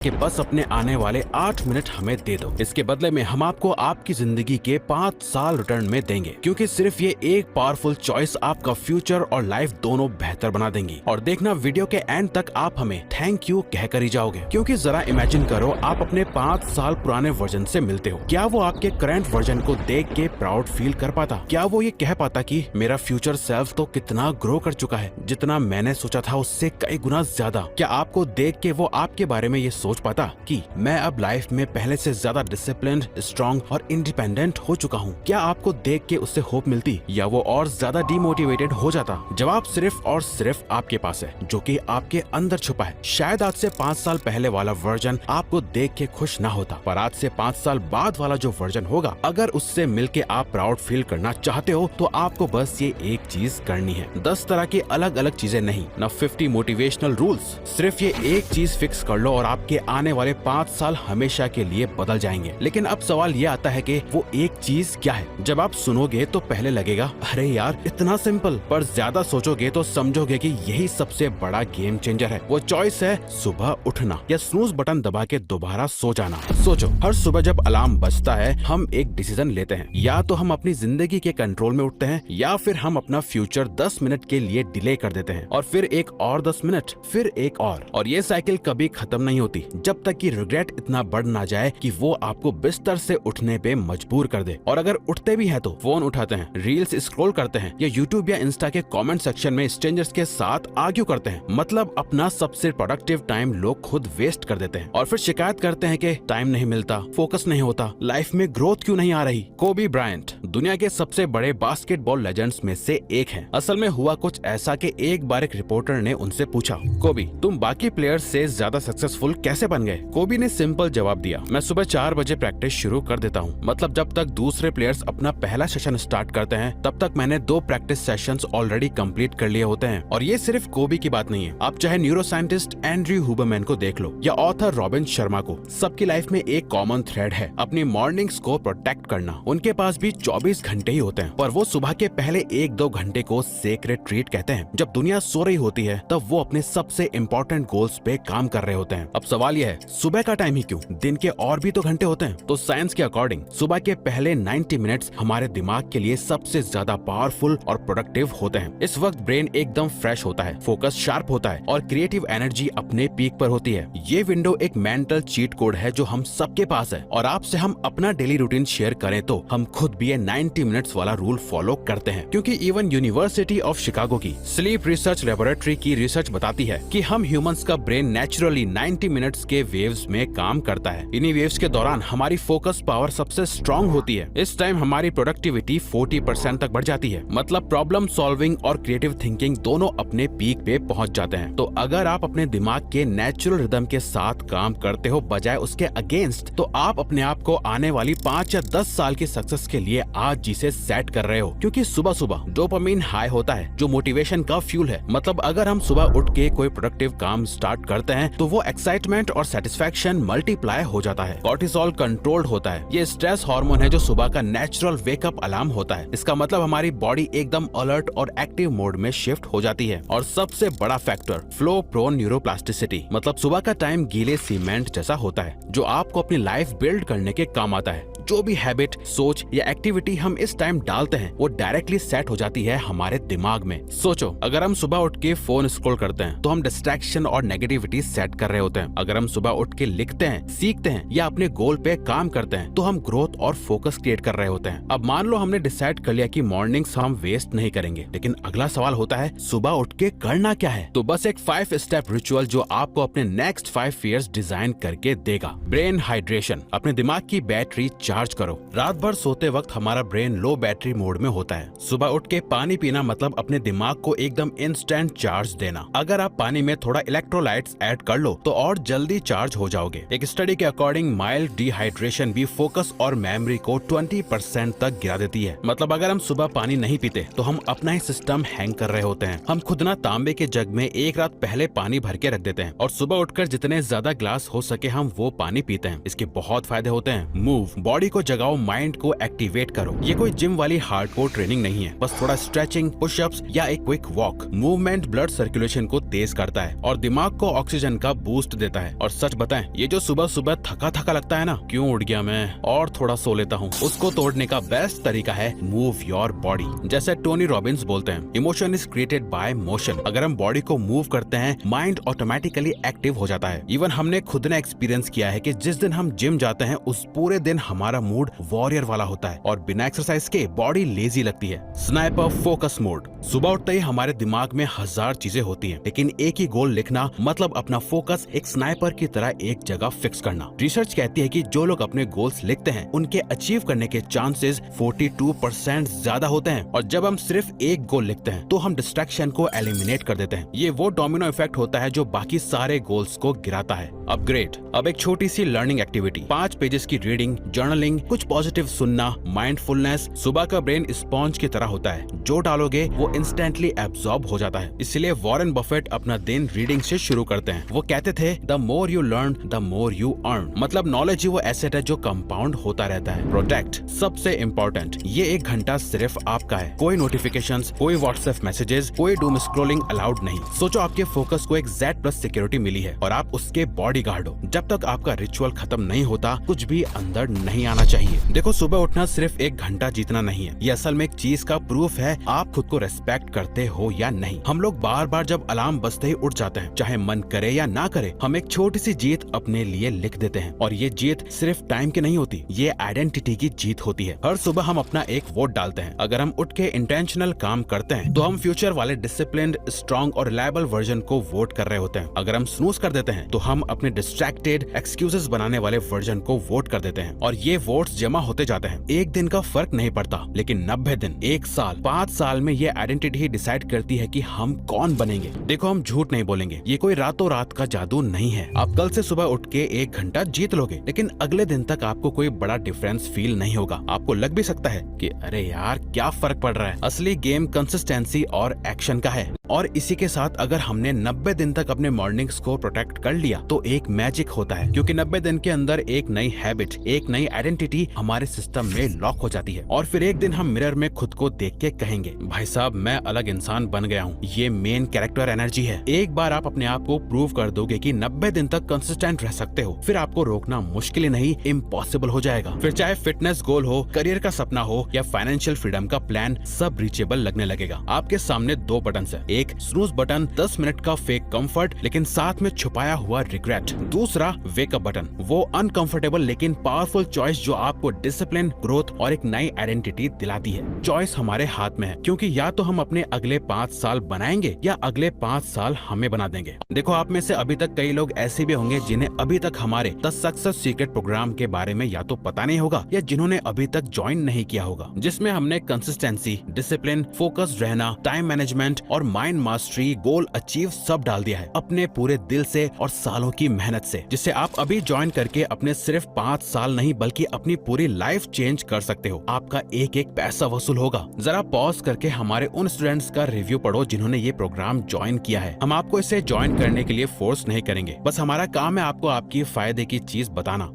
कि बस अपने आने वाले 8 मिनट हमें दे दो। इसके बदले में हम आपको आपकी जिंदगी के 5 साल रिटर्न में देंगे, क्योंकि सिर्फ ये एक पावरफुल चॉइस आपका फ्यूचर और लाइफ दोनों बेहतर बना देंगी। और देखना वीडियो के एंड तक आप हमें थैंक यू कहकर ही जाओगे, क्योंकि जरा इमेजिन करो आप अपने 5 साल पुराने वर्जन से मिलते हो। क्या वो आपके करंट वर्जन को देख के प्राउड फील कर पाता? क्या वो ये कह पाता कि मेरा फ्यूचर सेल्फ तो कितना ग्रो कर चुका है, जितना मैंने सोचा था उससे कई गुना ज्यादा? क्या आपको देख के वो आपके बारे में ये सोच पाता कि मैं अब लाइफ में पहले से ज्यादा डिसिप्लिन्ड, स्ट्रॉन्ग और इंडिपेंडेंट हो चुका हूँ? क्या आपको देख के उससे होप मिलती, या वो और ज्यादा डिमोटिवेटेड हो जाता? जवाब सिर्फ और सिर्फ आपके पास है, जो कि आपके अंदर छुपा है। शायद आज से 5 साल पहले वाला वर्जन आपको देख के खुश ना होता, पर आज से 5 साल बाद वाला जो वर्जन होगा, अगर उससे मिलके आप प्राउड फील करना चाहते हो तो आपको बस ये एक चीज करनी है। 10 तरह की अलग अलग चीजें नहीं, न 50 मोटिवेशनल रूल्स। सिर्फ ये एक चीज फिक्स कर लो और आपके आने वाले 5 साल हमेशा के लिए बदल जाएंगे। लेकिन अब सवाल ये आता है कि वो एक चीज क्या है? जब आप सुनोगे तो पहले लगेगा अरे यार इतना सिंपल, पर ज्यादा सोचोगे तो समझोगे कि यही सबसे बड़ा गेम चेंजर है। वो चॉइस है सुबह उठना या स्नूज बटन दबा के दोबारा सो जाना। सोचो, हर सुबह जब अलार्म बजता है हम एक डिसीजन लेते हैं, या तो हम अपनी जिंदगी के कंट्रोल में उठते हैं, या फिर हम अपना फ्यूचर 10 मिनट के लिए डिले कर देते हैं, और फिर एक और 10 मिनट, फिर एक और ये साइकिल कभी खत्म नहीं होती जब तक कि रिग्रेट इतना बढ़ ना जाए कि वो आपको बिस्तर से उठने पे मजबूर कर दे। और अगर उठते भी हैं तो फोन उठाते हैं, रील्स स्क्रॉल करते हैं, या यूट्यूब या इंस्टा के कमेंट सेक्शन में स्ट्रेंजर्स के साथ आर्ग्यू करते हैं। मतलब अपना सबसे प्रोडक्टिव टाइम लोग खुद वेस्ट कर देते हैं, और फिर शिकायत करते हैं कि टाइम नहीं मिलता, फोकस नहीं होता, लाइफ में ग्रोथ क्यों नहीं आ रही। कोबी ब्रायंट दुनिया के सबसे बड़े बास्केटबॉल लेजेंड्स में से एक हैं। असल में हुआ कुछ ऐसा कि एक बार एक रिपोर्टर ने उनसे पूछा, कोबी तुम बाकी प्लेयर्स से ज्यादा सक्सेसफुल कैसे बन गए? कोबी ने सिंपल जवाब दिया, मैं सुबह 4 बजे प्रैक्टिस शुरू कर देता हूँ। मतलब जब तक दूसरे प्लेयर्स अपना पहला सेशन स्टार्ट करते हैं तब तक मैंने 2 प्रैक्टिस सेशंस ऑलरेडी कंप्लीट कर लिए होते हैं। और ये सिर्फ कोबी की बात नहीं है, आप चाहे न्यूरो साइंटिस्ट एंड्रयू हुबरमैन को देख लो या ऑथर रॉबिन शर्मा को, सबकी लाइफ में एक कॉमन थ्रेड है, अपनी मॉर्निंग्स को प्रोटेक्ट करना। उनके पास भी 24 घंटे ही होते हैं, पर वो सुबह के पहले 1-2 घंटे को सेक्रेट ट्रीट कहते हैं। जब दुनिया सो रही होती है तब वो अपने सबसे इम्पोर्टेंट गोल्स पे काम कर रहे होते हैं। अब सवाल यह है, सुबह का टाइम ही क्यों? दिन के और भी तो घंटे होते हैं। तो साइंस के अकॉर्डिंग सुबह के पहले 90 मिनट्स हमारे दिमाग के लिए सबसे ज्यादा पावरफुल और प्रोडक्टिव होते हैं। इस वक्त ब्रेन एकदम फ्रेश होता है, फोकस शार्प होता है और क्रिएटिव एनर्जी अपने पीक पर होती है। ये विंडो एक मेंटल चीट कोड है जो हम सबके पास है, और आपसे हम अपना डेली रूटीन शेयर करें तो हम खुद भी ये 90 मिनट्स वाला रूल फॉलो करते हैं। क्योंकि इवन यूनिवर्सिटी ऑफ शिकागो की स्लीप रिसर्च लेबोरेटरी की रिसर्च बताती है कि हम ह्यूमंस का ब्रेन नेचुरली 90 मिनट्स के वेव्स में काम करता है। इन्हीं वेव्स के दौरान हमारी फोकस पावर सबसे स्ट्रॉन्ग होती है। इस टाइम हमारी प्रोडक्टिविटी 40% तक बढ़ जाती है। मतलब प्रॉब्लम सॉल्विंग और क्रिएटिव थिंकिंग दोनों अपने पीक पे पहुंच जाते हैं। तो अगर आप अपने दिमाग के नेचुरल रिदम के साथ काम करते हो बजाय उसके अगेंस्ट, तो आप अपने आप को आने वाली 5 या 10 साल की सक्सेस के लिए आज जी से सेट कर रहे हो। क्योंकि सुबह सुबह डोपामिन हाई होता है जो मोटिवेशन का फ्यूल है। मतलब अगर हम सुबह उठ के कोई प्रोडक्टिव काम स्टार्ट करते हैं तो वो एक्साइटमेंट और सेटिस्फैक्शन मल्टीप्लाई हो जाता है। कॉर्टिसोल कंट्रोल्ड होता है, ये स्ट्रेस हार्मोन है जो सुबह का नेचुरल वेकअप अलार्म होता है। इसका मतलब हमारी बॉडी एकदम अलर्ट और एक्टिव मोड में शिफ्ट हो जाती है। और सबसे बड़ा फैक्टर फ्लो प्रोन न्यूरोप्लास्टिसिटी, मतलब सुबह का टाइम गीले सीमेंट जैसा होता है जो आपको अपनी लाइफ बिल्ड करने के काम आता है। जो भी हैबिट, सोच या एक्टिविटी हम इस टाइम डालते हैं वो डायरेक्टली सेट हो जाती है हमारे दिमाग में। सोचो, अगर हम सुबह उठ के फोन स्क्रॉल करते हैं तो हम डिस्ट्रैक्शन और नेगेटिविटी सेट कर रहे होते हैं। अगर हम सुबह उठ के लिखते हैं, सीखते हैं या अपने गोल पे काम करते हैं तो हम ग्रोथ और फोकस क्रिएट कर रहे होते हैं। अब मान लो हमने डिसाइड कर लिया कि मॉर्निंग्स हम वेस्ट नहीं करेंगे, लेकिन अगला सवाल होता है सुबह उठ के करना क्या है? तो बस एक 5 स्टेप रिचुअल जो आपको अपने नेक्स्ट 5 इयर्स डिजाइन करके देगा। ब्रेन हाइड्रेशन, अपने दिमाग की बैटरी चार्ज करो। रात भर सोते वक्त हमारा ब्रेन लो बैटरी मोड में होता है। सुबह उठ के पानी पीना मतलब अपने दिमाग को एकदम इंस्टेंट चार्ज देना। अगर आप पानी में थोड़ा इलेक्ट्रोलाइट्स ऐड कर लो तो और जल्दी चार्ज हो जाओगे। एक स्टडी के अकॉर्डिंग माइल्ड डिहाइड्रेशन भी फोकस और मेमोरी को 20% तक गिरा देती है। मतलब अगर हम सुबह पानी नहीं पीते तो हम अपना ही सिस्टम हैंग कर रहे होते हैं। हम खुद ना तांबे के जग में एक रात पहले पानी भर के रख देते हैं और सुबह उठकर जितने ज्यादा ग्लास हो सके हम वो पानी पीते हैं। इसके बहुत फायदे होते हैं। मूव, बॉडी बॉडी को जगाओ, माइंड को एक्टिवेट करो। ये कोई जिम वाली हार्डकोर ट्रेनिंग नहीं है, बस थोड़ा स्ट्रेचिंग, पुशअप्स या एक quick walk. Movement blood circulation को तेज करता है और दिमाग को ऑक्सीजन का बूस्ट देता है। और सच बताएं, ये जो सुबह सुबह थका थका लगता है ना, क्यों उठ गया मैं और थोड़ा सो लेता हूँ, उसको तोड़ने का बेस्ट तरीका है मूव योर बॉडी। जैसे टोनी रॉबिन्स बोलते हैं, emotion is created by motion. अगर हम बॉडी को मूव करते हैं, माइंड ऑटोमेटिकली एक्टिव हो जाता है। इवन हमने खुद ने एक्सपीरियंस किया है कि जिस दिन हम जिम जाते हैं, उस पूरे दिन हमारा मूड वॉरियर वाला होता है और बिना एक्सरसाइज के बॉडी लेजी लगती है। Sniper focus mode. सुबह उठते ही हमारे दिमाग में हजार चीजें होती हैं, लेकिन एक ही गोल लिखना, मतलब अपना फोकस एक स्नाइपर की तरह एक जगह फिक्स करना। रिसर्च कहती है कि जो लोग अपने गोल्स लिखते हैं, उनके अचीव करने के चांसेस 42% ज्यादा होते हैं। और जब हम सिर्फ एक गोल लिखते हैं, तो हम डिस्ट्रैक्शन को एलिमिनेट कर देते हैं। ये वो डोमिनो इफेक्ट होता है जो बाकी सारे गोल्स को गिराता है। अपग्रेड। अब एक छोटी सी लर्निंग एक्टिविटी, 5 पेजेस की रीडिंग, जर्नलिंग, कुछ पॉजिटिव सुनना, माइंडफुलनेस। सुबह का ब्रेन स्पॉन्ज की तरह होता है, जो डालोगे वो इंस्टेंटली एब्सॉर्ब हो जाता है। इसलिए वॉरेन बफेट अपना दिन रीडिंग से शुरू करते हैं। वो कहते थे, the more you learn the more you earn. मतलब नॉलेज ही वो एसेट है जो कंपाउंड होता रहता है। प्रोटेक्ट। सबसे इम्पोर्टेंट, ये 1 घंटा सिर्फ आपका है। कोई नोटिफिकेशंस, कोई व्हाट्सएप मैसेजेस, कोई डूम स्क्रॉलिंग अलाउड नहीं। सोचो आपके फोकस को एक Z+ सिक्योरिटी मिली है और आप उसके बॉडीगार्ड हो। जब तक आपका रिचुअल खत्म नहीं होता, कुछ भी अंदर नहीं आना चाहिए। देखो, सुबह उठना सिर्फ 1 घंटा जीतना नहीं है, ये असल में एक चीज का प्रूफ है आप खुद को रेस्पेक्ट करते हो या नहीं। हम लोग बार बार जब अलार्म बजते ही उठ जाते हैं, चाहे मन करे या ना करे। हम एक छोटी सी जीत अपने लिए लिख देते हैं और ये जीत सिर्फ टाइम की नहीं होती, ये आइडेंटिटी की जीत होती है। हर सुबह हम अपना एक वोट डालते हैं। अगर हम उठ के इंटेंशनल काम करते हैं, तो हम फ्यूचर वाले डिसिप्लिन्ड, स्ट्रॉन्ग और रिलायबल वर्जन को वोट कर रहे होते हैं। अगर हम स्नूज कर देते हैं, तो हम अपने डिस्ट्रैक्टेड, एक्सक्यूजेस बनाने वाले वर्जन को वोट कर देते हैं और ये वोट्स जमा होते जाते हैं। एक दिन का फर्क नहीं पड़ता, लेकिन 90 दिन, 1 साल, 5 साल में ये आइडेंटिटी ही डिसाइड करती है कि हम कौन बनेंगे। देखो, हम झूठ नहीं बोलेंगे, ये कोई रातों रात का जादू नहीं है। आप कल से सुबह उठ के 1 घंटा जीत लोगे, लेकिन अगले दिन तक आपको कोई बड़ा डिफरेंस फील नहीं होगा। आपको लग भी सकता है कि अरे यार, क्या फर्क पड़ रहा है। असली गेम कंसिस्टेंसी और एक्शन का है। और इसी के साथ अगर हमने 90 दिन तक अपने मॉर्निंग्स को प्रोटेक्ट कर लिया, तो एक मैजिक होता है, क्योंकि 90 दिन के अंदर एक नई हैबिट, एक नई आइडेंटिटी हमारे सिस्टम में लॉक हो जाती है। और फिर एक दिन हम मिरर में खुद को देख के कहेंगे, भाई साहब, मैं अलग इंसान बन गया हूँ। ये मेन कैरेक्टर एनर्जी है। एक बार आप अपने आप को प्रूव कर दोगे कि 90 दिन तक कंसिस्टेंट रह सकते हो, फिर आपको रोकना मुश्किल ही नहीं, इम्पॉसिबल हो जाएगा। फिर चाहे फिटनेस गोल हो, करियर का सपना हो या फाइनेंशियल फ्रीडम का प्लान, सब रीचेबल लगने लगेगा। आपके सामने 2 बटन है, एक स्नूज बटन, 10 मिनट का फेक कंफर्ट लेकिन साथ में छुपाया हुआ रिग्रेट। दूसरा वेकअप बटन, वो अनकंफर्टेबल लेकिन पावरफुल चॉइस जो आपको डिसिप्लिन, ग्रोथ और एक नई आइडेंटिटी दिलाती है। चॉइस हमारे हाथ में है, क्योंकि या तो हम अपने अगले 5 साल बनाएंगे या अगले 5 साल हमें बना देंगे। देखो, आप में से अभी तक कई लोग ऐसे भी होंगे जिन्हें अभी तक हमारे द सक्सेस सीक्रेट प्रोग्राम के बारे में या तो पता नहीं होगा या जिन्होंने अभी तक ज्वाइन नहीं किया होगा, जिसमें हमने कंसिस्टेंसी, डिसिप्लिन, फोकस्ड रहना, टाइम मैनेजमेंट और माइंड मास्टरी, गोल अचीव सब डाल दिया है अपने पूरे दिल से और सालों की मेहनत से, जिससे आप अभी ज्वाइन करके अपने सिर्फ 5 साल नहीं बल्कि अपनी पूरी लाइफ चेंज कर सकते हो। आपका एक एक पैसा वसूल होगा। जरा पॉज करके हमारे उन स्टूडेंट्स का रिव्यू पढ़ो जिन्होंने ये प्रोग्राम ज्वाइन किया है। हम आपको इसे ज्वाइन करने के लिए फोर्स नहीं करेंगे, बस हमारा काम है आपको आपकी फायदे की चीज बताना।